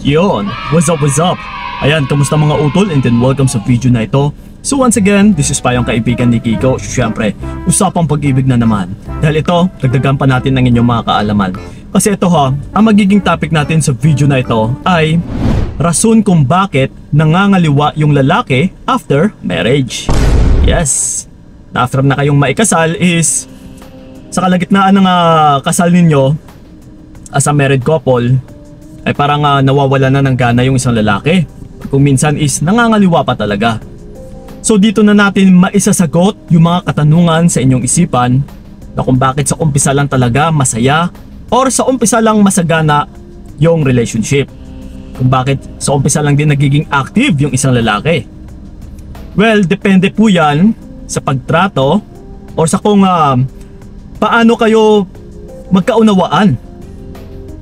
Yon, what's up, what's up? Ayan, kamusta mga utol, and then welcome sa video na ito. So once again, this is pa yung kaibigan ni Kiko. Siyempre, usapang pag-ibig na naman. Dahil ito, dagdagan pa natin ng inyong mga kaalaman. Kasi ito ang magiging topic natin sa video na ito ay rason kung bakit nangangaliwa yung lalaki after marriage. Yes, after na kayong maikasal is sa kalagitnaan ng kasal ninyo as a married couple, ay parang nawawala na ng gana yung isang lalaki. Kung minsan is nangangaliwa pa talaga. So dito na natin maisasagot yung mga katanungan sa inyong isipan na kung bakit sa umpisa lang talaga masaya or sa umpisa lang masagana yung relationship. Kung bakit sa umpisa lang din nagiging active yung isang lalaki. Well, depende po yan sa pagtrato or sa kung paano kayo magkaunawaan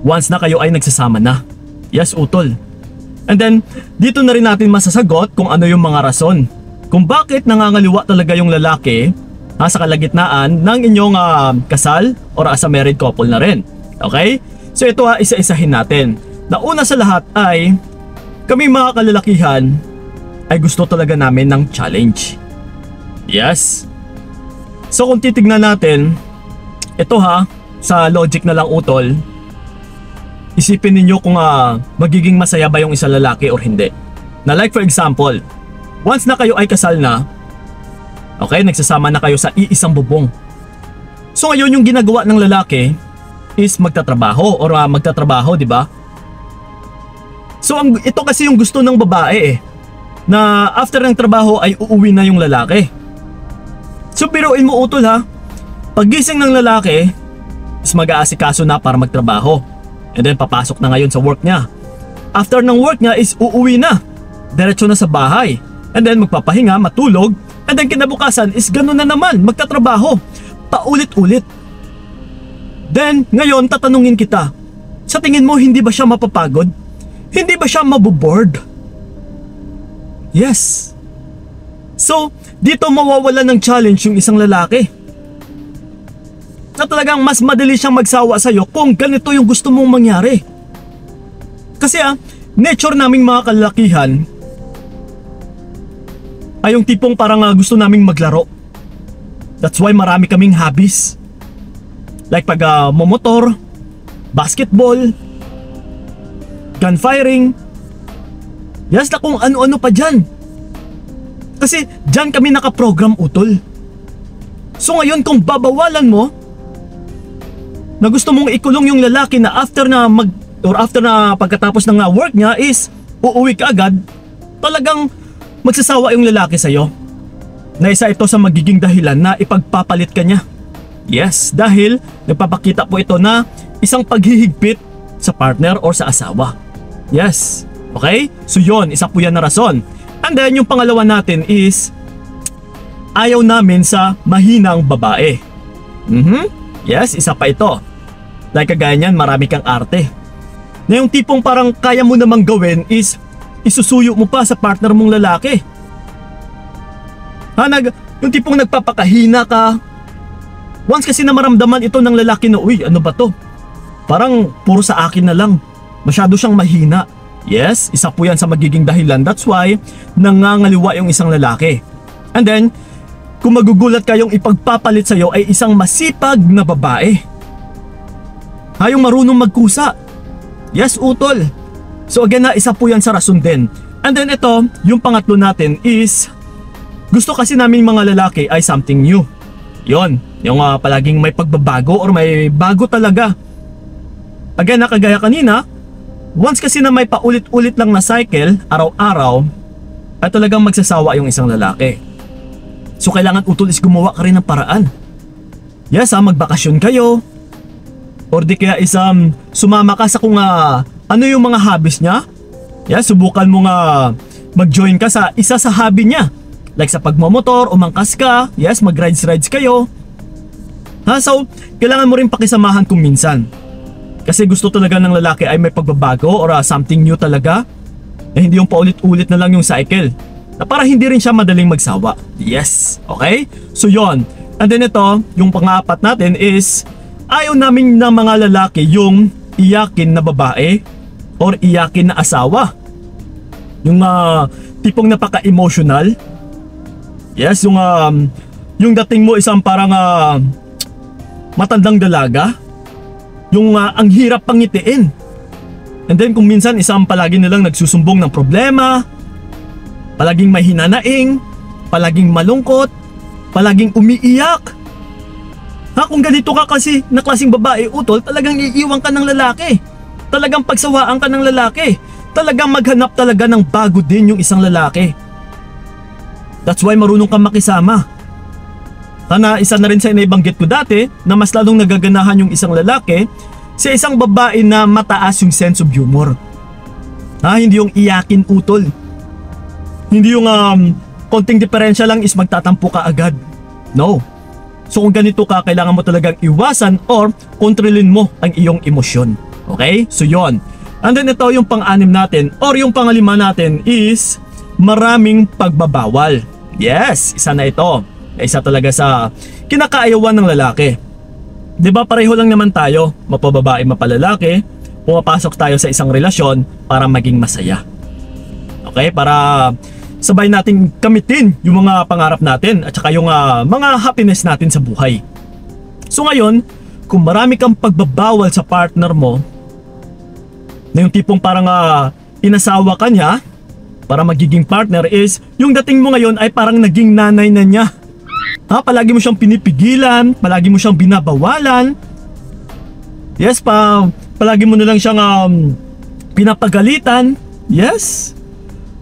once na kayo ay nagsasama na. Yes, utol. And then, dito na rin natin masasagot kung ano yung mga rason kung bakit nangangaliwa talaga yung lalaki sa kalagitnaan ng inyong kasal or as a married couple na rin. Okay? So ito isa-isahin natin. Na una sa lahat ay kami mga kalalakihan ay gusto talaga namin ng challenge. Yes. So kung titignan natin, ito sa logic na lang utol, isipin ninyo kung magiging masaya ba yung isang lalaki or hindi. Na like for example, once na kayo ay kasal na, okay, nagsasama na kayo sa iisang bubong. So ngayon yung ginagawa ng lalaki is magtatrabaho or magtatrabaho, di ba? So ito kasi yung gusto ng babae na after ng trabaho ay uuwi na yung lalaki. So biruin mo utol paggising ng lalaki is mag-aasikaso na para magtrabaho. And then papasok na ngayon sa work niya. After ng work niya is uuwi na. Diretso na sa bahay. And then magpapahinga, matulog. And then kinabukasan is ganun na naman, magtatrabaho. Paulit-ulit. Then ngayon tatanungin kita, sa tingin mo hindi ba siya mapapagod? Hindi ba siya maboboard? Yes. So dito mawawala ng challenge yung isang lalaki. Na talagang mas madali siyang magsawa sa'yo kung ganito yung gusto mong mangyari. Kasi nature naming mga kalalakihan ay yung tipong parang gusto naming maglaro. That's why marami kaming hobbies. Like pag momotor, basketball, gunfiring, yes na kung ano-ano pa dyan. Kasi dyan kami nakaprogram utol. So ngayon kung babawalan mo na gusto mong ikulong yung lalaki na after na pagkatapos ng work niya is uuwi ka agad, talagang magsasawa yung lalaki sa'yo. Na isa ito sa magiging dahilan na ipagpapalit ka niya. Yes, dahil nagpapakita po ito na isang paghihigpit sa partner or sa asawa. Yes, okay? So yon, isa po yan na rason. And then yung pangalawa natin is ayaw namin sa mahinang babae. Yes, isa pa ito. Like kagaya niyan, marami kang arte. Na yung tipong parang kaya mo namang gawin is isusuyo mo pa sa partner mong lalaki. Yung tipong nagpapakahina ka. Once kasi na maramdaman ito ng lalaki na, uy, ano ba to? Parang puro sa akin na lang. Masyado siyang mahina. Yes, isa po yan sa magiging dahilan. That's why nangangaliwa yung isang lalaki. And then, kung magugulat kayong ipagpapalit sa'yo ay isang masipag na babae. Yung marunong magkusa. Yes, utol. So again isa po yan sa rason din. And then ito, yung pangatlo natin is gusto kasi namin mga lalaki ay something new. Yon, yung palaging may pagbabago or may bago talaga. Again, kagaya kanina, once kasi na may paulit-ulit lang na cycle, araw-araw, ay talagang magsasawa yung isang lalaki. So kailangan utol is gumawa ka rin ng paraan. Yes, magbakasyon kayo. Or di kaya sumama ka sa kung ano yung mga hobbies niya. Yes, subukan mo mag-join ka sa isa sa hobby niya. Like sa pagmamotor, umangkas ka. Yes, mag-rides kayo. So, kailangan mo rin pakisamahan kung minsan. Kasi gusto talaga ng lalaki ay may pagbabago or something new talaga. Hindi yung paulit-ulit na lang yung cycle. Na para hindi rin siya madaling magsawa. Yes, okay? So yon. And then ito, yung pang-apat natin is ayaw namin ng mga lalaki yung iyakin na babae or iyakin na asawa. Yung tipong napaka-emotional. Yes, yung dating mo isang parang matandang dalaga. Yung ang hirap pangitiin. And then kung minsan isang palagi nilang nagsusumbong ng problema, palaging may hinanaing, palaging malungkot, palaging umiiyak. Kung ganito ka kasi na klaseng babae, utol, talagang iiwan ka ng lalaki. Talagang pagsawaan ka ng lalaki. Talagang maghanap talaga ng bago din yung isang lalaki. That's why marunong kang makisama. Sana isa na rin sa inaibanggit ko dati na mas lalong nagaganahan yung isang lalaki sa isang babae na mataas yung sense of humor. Hindi yung iyakin, utol. Hindi yung konting diferensya lang is magtatampo ka agad. No. So kung ganito ka, kailangan mo talagang iwasan or kontrolin mo ang iyong emosyon. Okay? So yon. And then ito yung pang-anim natin or yung pang-lima natin is maraming pagbabawal. Yes, isa na ito. Isa talaga sa kinakaayawan ng lalaki. 'Di ba pareho lang naman tayo, mapababae mapalalaki, pumapasok tayo sa isang relasyon para maging masaya. Okay? Para sabay nating kamitin yung mga pangarap natin at saka yung mga happiness natin sa buhay. So ngayon, kung marami kang pagbabawal sa partner mo, na yung tipong parang inasawa ka niya para magiging partner, is yung dating mo ngayon ay parang naging nanay na niya. Palagi mo siyang pinipigilan, palagi mo siyang binabawalan. Yes, palagi mo na lang siyang pinapagalitan. Yes.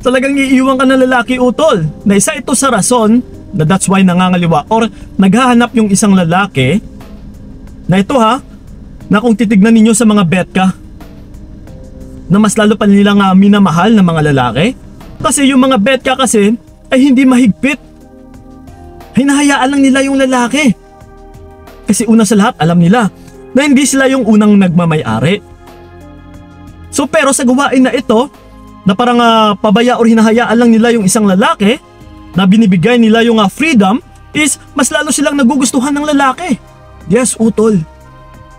Talagang iiwan ka ng lalaki, utol. Na isa ito sa rason na that's why nangangaliwa or naghahanap yung isang lalaki na ito na kung titignan ninyo sa mga betka na mas lalo pa nilang minamahal ng mga lalaki. Kasi yung mga betka kasi ay hindi mahigpit. Hinahayaan lang nila yung lalaki. Kasi una sa lahat, alam nila na hindi sila yung unang nagmamay-ari. So pero sa gawain na ito, na parang pabaya or hinahayaan lang nila yung isang lalaki, na binibigay nila yung freedom, is mas lalo silang nagugustuhan ng lalaki. Yes, utol.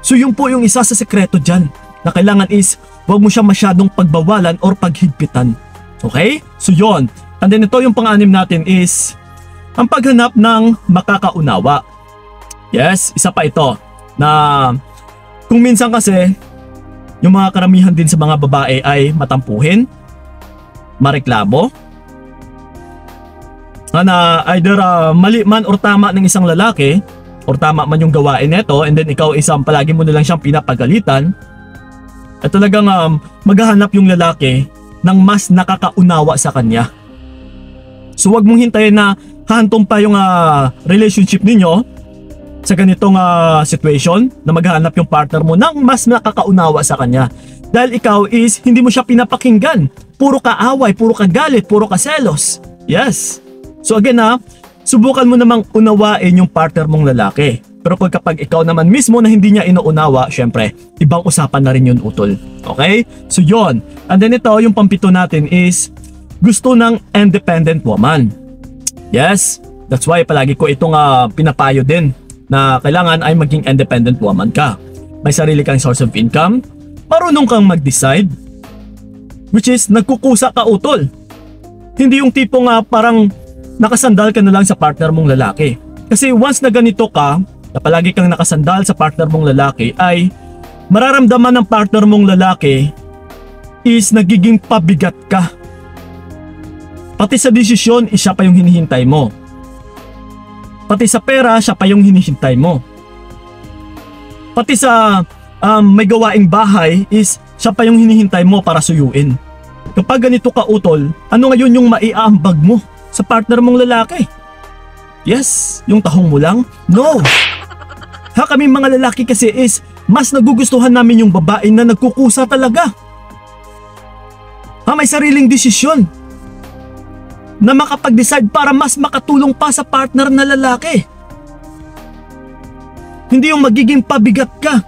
So yun po yung isa sa sekreto dyan, na kailangan is huwag mo siya masyadong pagbawalan or paghigpitan. Okay? So yun. And then ito yung pang-anim natin is ang paghanap ng makakaunawa. Yes, isa pa ito na kung minsan kasi yung mga karamihan din sa mga babae ay matampuhin, mareklamo, na either mali man or tama ng isang lalaki or tama man yung gawain nito, and then ikaw isang palagi mo nilang siyang pinapagalitan, at talagang maghahanap yung lalaki ng mas nakakaunawa sa kanya. So wag mong hintayin na hahantong pa yung relationship ninyo sa ganitong situation na maghahanap yung partner mo ng mas nakakaunawa sa kanya. Dahil ikaw is hindi mo siya pinapakinggan. Puro kaaway, puro kagalit, puro kaselos. Yes. So again subukan mo namang unawain yung partner mong lalaki. Pero kapag ikaw naman mismo na hindi niya inuunawa, syempre, ibang usapan na rin yun, utol. Okay? So yon. And then ito, yung pampito natin is gusto ng independent woman. Yes, that's why palagi ko itong pinapayo din na kailangan ay maging independent woman ka. May sarili kang source of income, marunong kang mag-decide, which is nagkukusa ka, utol. Hindi yung tipong parang nakasandal ka na lang sa partner mong lalaki. Kasi once na ganito ka, na palagi kang nakasandal sa partner mong lalaki, ay mararamdaman ng partner mong lalaki is nagiging pabigat ka. Pati sa desisyon, siya pa yung hinihintay mo. Pati sa pera, siya pa yung hinihintay mo. Pati sa may gawaing bahay is siya pa yung hinihintay mo para suyuin. Kapag ganito ka, utol, ano ngayon yung maiaambag mo sa partner mong lalaki? Yes, yung tahong mo lang? No! Kami mga lalaki kasi is mas nagugustuhan namin yung babae na nagkukusa talaga. May sariling desisyon na makapag-decide para mas makatulong pa sa partner na lalaki. Hindi yung magiging pabigat ka.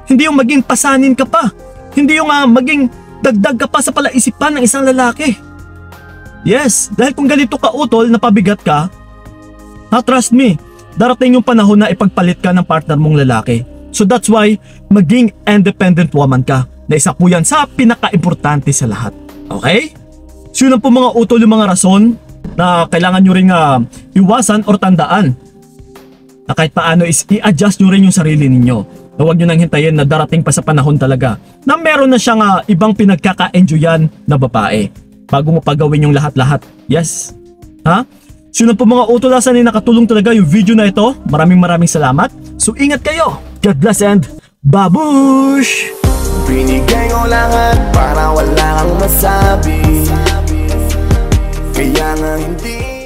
Hindi yung maging pasanin ka pa. Hindi yung maging dagdag ka pa sa palaisipan ng isang lalaki. Yes, dahil kung ganito ka, utol, na pabigat ka, trust me, darating yung panahon na ipagpalit ka ng partner mong lalaki. So that's why maging independent woman ka. na isa po yan sa pinaka-importante sa lahat. Okay? So yun lang po mga utol yung mga rason na kailangan nyo rin iwasan or tandaan. Na kahit paano is i-adjust nyo rin yung sarili ninyo. Na huwag nyo nang hintayin na darating pa sa panahon talaga na meron na siyang ibang pinagkaka-enjoyan na babae bago mo pagawin yung lahat-lahat. Yes? Ha? So yun lang po mga utol, sana nakatulong talaga yung video na ito. Maraming salamat. So ingat kayo. God bless and babush! Binigay ko lahat para wala kang masabi. Kaya nga hindi